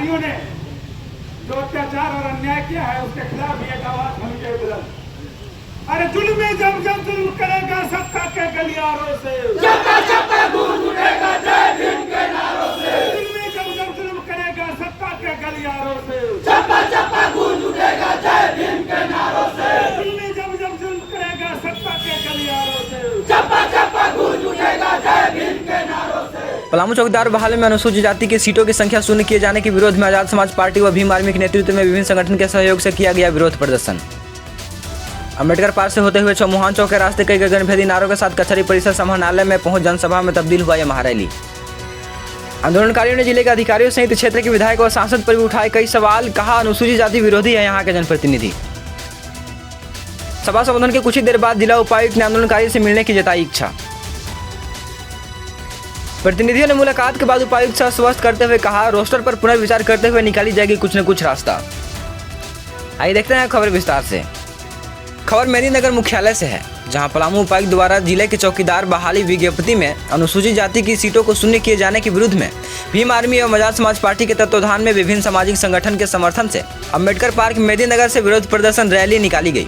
जातियों ने जो अत्याचार और अन्याय किया है उसके खिलाफ एक आवाज होनी चाहिए बुलंद। अरे जुल्म जब जब जुल्म करेगा सबका के गलियारों से, चप्पा चप्पा गूंज उठेगा जय भीम के नारों से। जुल्म जब जब जुल्म करेगा सबका के गलियारों से, चप्पा चप्पा गूंज उठेगा जय भीम के नारों से। जुल्म जब जब जुल्म करेगा सबका के गलियारों से, चप्पा चप्पा गूंज उठेगा जय भीम के नारों से। पलामू चौकीदार बहाली में अनुसूचित जाति की सीटों की संख्या शून्य किए जाने के विरोध में आजाद समाज पार्टी व भीम आर्मी के नेतृत्व में विभिन्न संगठन के सहयोग से किया गया विरोध प्रदर्शन। अम्बेडकर पार्क से होते हुए चौमुहान चौक के रास्ते कई गगनभेदी नारों के साथ कचहरी परिसर समाहरणालय में पहुंच जनसभा में तब्दील हुआ यह महारैली। आंदोलनकारियों ने जिले के अधिकारियों सहित क्षेत्र के विधायक और सांसद पर भी उठाए कई सवाल। कहा अनुसूचित जाति विरोधी है यहाँ के जनप्रतिनिधि। सभा संबोधन के कुछ ही देर बाद जिला उपायुक्त ने आंदोलनकारी से मिलने की जताई इच्छा। प्रतिनिधियों ने मुलाकात के बाद उपायुक्त से आश्वस्त करते हुए कहा रोस्टर पर पुनर्विचार करते हुए निकाली जाएगी कुछ न कुछ रास्ता। आइए देखते हैं खबर विस्तार से। खबर मेदिनीनगर मुख्यालय से है, जहां पलामू उपायुक्त द्वारा जिले के चौकीदार बहाली विज्ञप्ति में अनुसूचित जाति की सीटों को शून्य किए जाने के विरुद्ध में भीम आर्मी एवं आजाद समाज पार्टी के तत्वावधान में विभिन्न सामाजिक संगठन के समर्थन से अम्बेडकर पार्क मेदिनीनगर से विरोध प्रदर्शन रैली निकाली गई,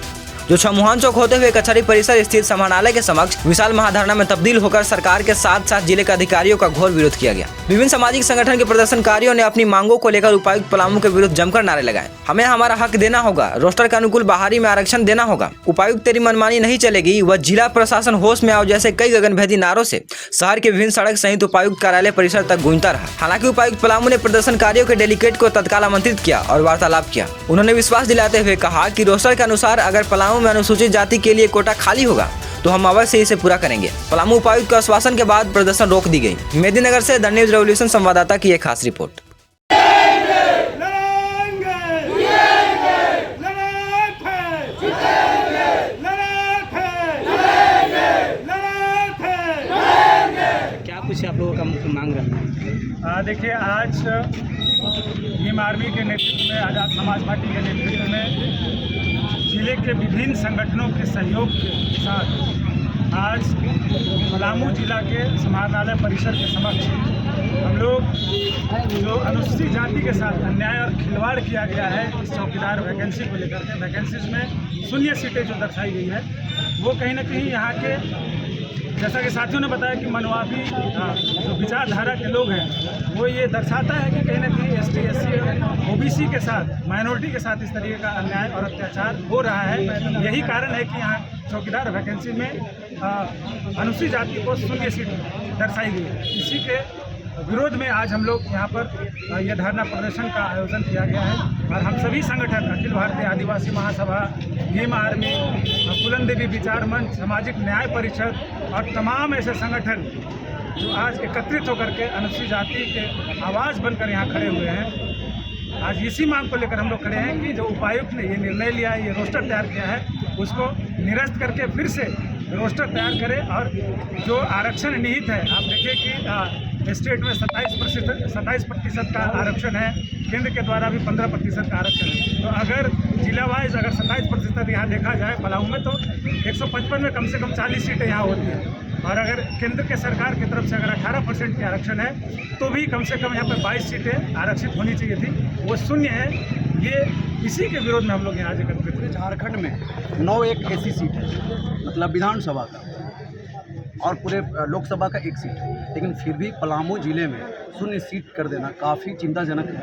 जो चौमुहान चौक होते हुए कचहरी परिसर स्थित समाहरणालय के समक्ष विशाल महाधरना में तब्दील होकर सरकार के साथ साथ जिले के अधिकारियों का घोर विरोध किया गया। विभिन्न सामाजिक संगठन के प्रदर्शनकारियों ने अपनी मांगों को लेकर उपायुक्त पलामू के विरुद्ध जमकर नारे लगाए। हमें हमारा हक देना होगा, रोस्टर के अनुकूल बाहरी में आरक्षण देना होगा, उपायुक्त तेरी मनमानी नहीं चलेगी, वह जिला प्रशासन होश में आओ जैसे कई गगनभेदी नारों से शहर के विभिन्न सड़क सहित उपायुक्त कार्यालय परिसर तक गूंजता रहा। हालांकि उपायुक्त पलामू ने प्रदर्शनकारियों के डेलीगेट को तत्काल आमंत्रित किया और वार्तालाप किया। उन्होंने विश्वास दिलाते हुए कहा कि रोस्टर के अनुसार अगर पलामू में अनुसूचित जाति के लिए कोटा खाली होगा तो हम अवश्य इसे पूरा करेंगे। पलामू उपायुक्त के आश्वासन के बाद प्रदर्शन रोक दी गई। मेदिनीनगर से द न्यूज रेवोल्यूशन संवाददाता की एक खास रिपोर्ट। क्या कुछ आप लोगों का मुख्य मांग रहा है? देखिए, आज भीम आर्मी के नेतृत्व में, आजाद समाज पार्टी के नेतृत्व में जिले के विभिन्न संगठनों के सहयोग के साथ आज पलामू जिला के समाहरणालय परिसर के समक्ष हम लोग जो अनुसूचित जाति के साथ अन्याय और खिलवाड़ किया गया है इस चौकीदार वैकेंसी को लेकर के, वैकेंसीज में शून्य सीटें जो दर्शाई गई है, वो कहीं ना कहीं यहाँ के, जैसा कि साथियों ने बताया कि मनवादी जो विचारधारा के लोग हैं वो ये दर्शाता है कि कहीं ना कहीं ST SC OBC के साथ, माइनॉरिटी के साथ इस तरीके का अन्याय और अत्याचार हो रहा है। यही कारण है कि यहाँ चौकीदार वैकेंसी में अनुसूचित जाति को शून्य सीट दर्शाई गई है। इसी के विरोध में आज हम लोग यहाँ पर यह धरना प्रदर्शन का आयोजन किया गया है और हम सभी संगठन, अखिल भारतीय आदिवासी महासभा, भीम आर्मी, फूलन देवी विचार मंच, सामाजिक न्याय परिषद और तमाम ऐसे संगठन जो आज एकत्रित होकर के अनुसूचित जाति के आवाज़ बनकर यहाँ खड़े हुए हैं। आज इसी मांग को लेकर हम लोग खड़े हैं कि जो उपायुक्त ने ये निर्णय लिया है, ये रोस्टर तैयार किया है, उसको निरस्त करके फिर से रोस्टर तैयार करें और जो आरक्षण निहित है, आप देखिए कि स्टेट में 27% का आरक्षण है, केंद्र के द्वारा भी 15% का आरक्षण है। तो अगर जिला वाइज अगर 27% यहाँ देखा जाए पलामू में, तो 155 में कम से कम 40 सीटें यहाँ होती हैं और अगर केंद्र के सरकार की तरफ से अगर 18% की आरक्षण है तो भी कम से कम यहाँ पर 22 सीटें आरक्षित होनी चाहिए थी, वो शून्य है। ये इसी के विरोध में हम लोग यहाँ एकत्रित हुए। झारखंड में 9 एक ऐसी सीट है, मतलब विधानसभा का, और पूरे लोकसभा का 1 सीट है, लेकिन फिर भी पलामू जिले में शून्य सीट कर देना काफ़ी चिंताजनक है।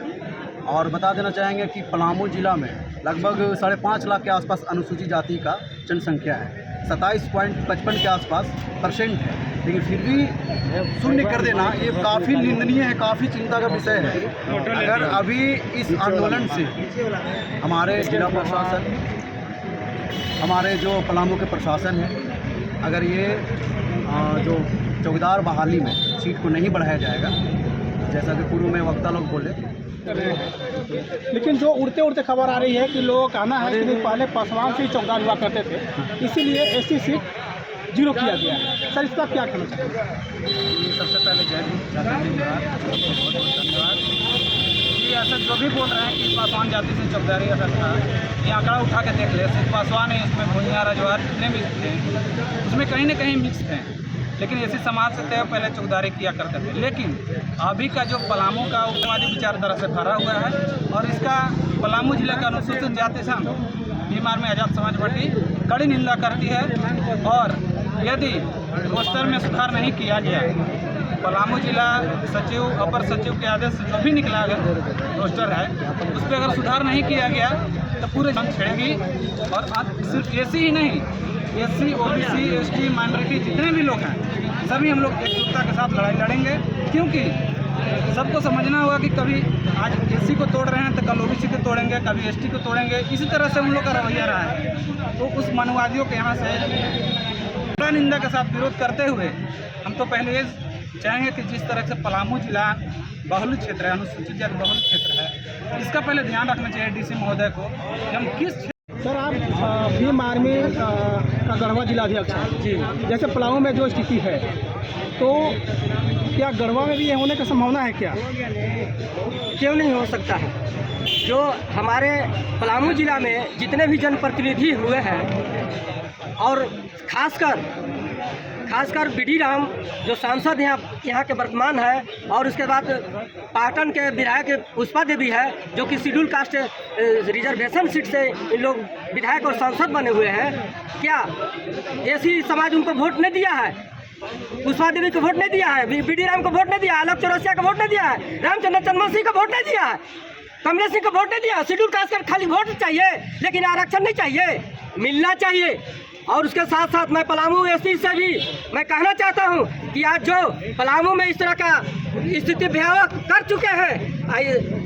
और बता देना चाहेंगे कि पलामू जिला में लगभग 5.5 लाख के आसपास अनुसूचित जाति का जनसंख्या है, 27.55 के आसपास % है, लेकिन फिर भी शून्य कर देना ये काफ़ी निंदनीय है, काफ़ी चिंता का विषय है। अगर अभी इस आंदोलन से हमारे जिला प्रशासन, हमारे जो पलामू के प्रशासन है, अगर ये जो चौकीदार बहाली में सीट को नहीं बढ़ाया जाएगा, जैसा कि पूर्व में वक्ता लोग बोले, लेकिन जो उड़ते उड़ते खबर आ रही है कि लोगों का कहना है कि पहले पासवान से ही चौकीदार हुआ करते थे, इसीलिए SC सीट 0 किया गया है। सर, इसका क्या कहना चाहिए? सबसे पहले जय भीम, बहुत बहुत धन्यवाद। जी, ऐसा जो भी बोल रहे हैं कि पासवान जाति से चौकीदारी अगर था, ये आंकड़ा उठा के देख ले, सिर्फ पासवान है, इसमें भूमिया रजवार जितने भी थे उसमें कहीं ना कहीं मिक्स थे। लेकिन एसी समाज से तय पहले चौकीदारी किया करते थे। लेकिन अभी का जो पलामू का उपवादी विचारधारा से भरा हुआ है और इसका पलामू जिले का अनुसूचित जाति संघ भीम आर्मी आज़ाद समाज पार्टी कड़ी निंदा करती है। और यदि रोस्टर में सुधार नहीं किया गया, पलामू जिला सचिव अपर सचिव के आदेश से जो भी निकला रोस्टर है उस पर अगर सुधार नहीं किया गया तो पूरे जंग छिड़ेगी। और सिर्फ एसी ही नहीं, एससी, ओबीसी, एसटी, माइनॉरिटी जितने भी लोग हैं सभी हम लोग एकजुटता के साथ लड़ाई लड़ेंगे, क्योंकि सबको समझना होगा कि कभी आज एससी को तोड़ रहे हैं तो कल ओबीसी को तोड़ेंगे, कभी एसटी को तोड़ेंगे। इसी तरह से उन लोग का रवैया रहा है। तो उस मनवादियों के यहाँ से बड़ा निंदा के साथ विरोध करते हुए हम तो पहले ये चाहेंगे कि जिस तरह से पलामू जिला बहुल क्षेत्र है, अनुसूचित जाति बहुल क्षेत्र है, इसका पहले ध्यान रखना चाहिए डीसी महोदय को कि हम किस। सर, आप भीम आर्मी का गढ़वा जिलाध्यक्ष हैं जी। जैसे पलामू में जो स्थिति है, तो क्या गढ़वा में भी ये होने की संभावना है क्या? क्यों नहीं हो सकता है। जो हमारे पलामू जिला में जितने भी जनप्रतिनिधि हुए हैं और खासकर बीडी राम जो सांसद यहाँ के वर्तमान है, और उसके बाद पाटन के विधायक पुष्पा देवी है जो कि शेड्यूल कास्ट रिजर्वेशन सीट से इन लोग विधायक और सांसद बने हुए हैं। क्या एसी समाज उनको वोट नहीं दिया है? पुष्पा देवी को वोट नहीं दिया है, बीडी राम को वोट नहीं दिया है, आलोक चौरसिया को वोट नहीं दिया है, रामचंद्र चंद्रवंशी को वोट नहीं दिया है, कमलेश सिंह को वोट नहीं दिया। शेड्यूल कास्ट का खाली वोट चाहिए, लेकिन आरक्षण नहीं चाहिए, मिलना चाहिए। और उसके साथ साथ मैं पलामू एसपी से भी मैं कहना चाहता हूं कि आज जो पलामू में इस तरह का स्थिति भयावह कर चुके हैं,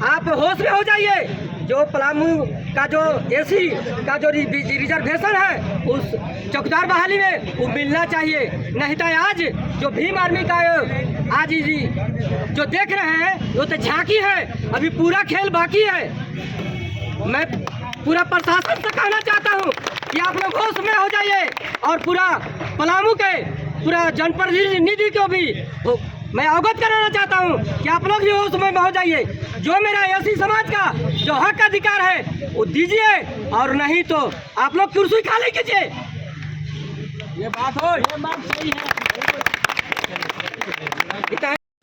आप होश में हो जाइए। जो पलामू का जो एसी का जो रिजर्वेशन है उस चौकीदार बहाली में वो मिलना चाहिए। नहीं तो आज जो भीम आर्मी का आज जो देख रहे हैं वो तो झांकी है, अभी पूरा खेल बाकी है। मैं पूरा प्रशासन से कहना चाहता हूं कि आप लोग होश में हो जाइए और पूरा पलामू के पूरा जनप्रतिनिधि को भी मैं अवगत कराना चाहता हूं कि आप लोग भी होश में हो जाइए। जो मेरा एसी समाज का जो हक अधिकार है वो दीजिए, और नहीं तो आप लोग कुर्सी खाली कीजिए। ये बात सही है।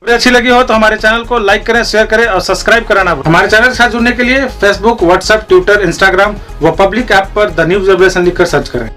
वीडियो अच्छी लगी हो तो हमारे चैनल को लाइक करें, शेयर करें और सब्सक्राइब कराना। हमारे चैनल के साथ जुड़ने के लिए फेसबुक, व्हाट्सएप, ट्विटर, इंस्टाग्राम व पब्लिक ऐप पर द न्यूज़ अपडेशन लिखकर सर्च करें।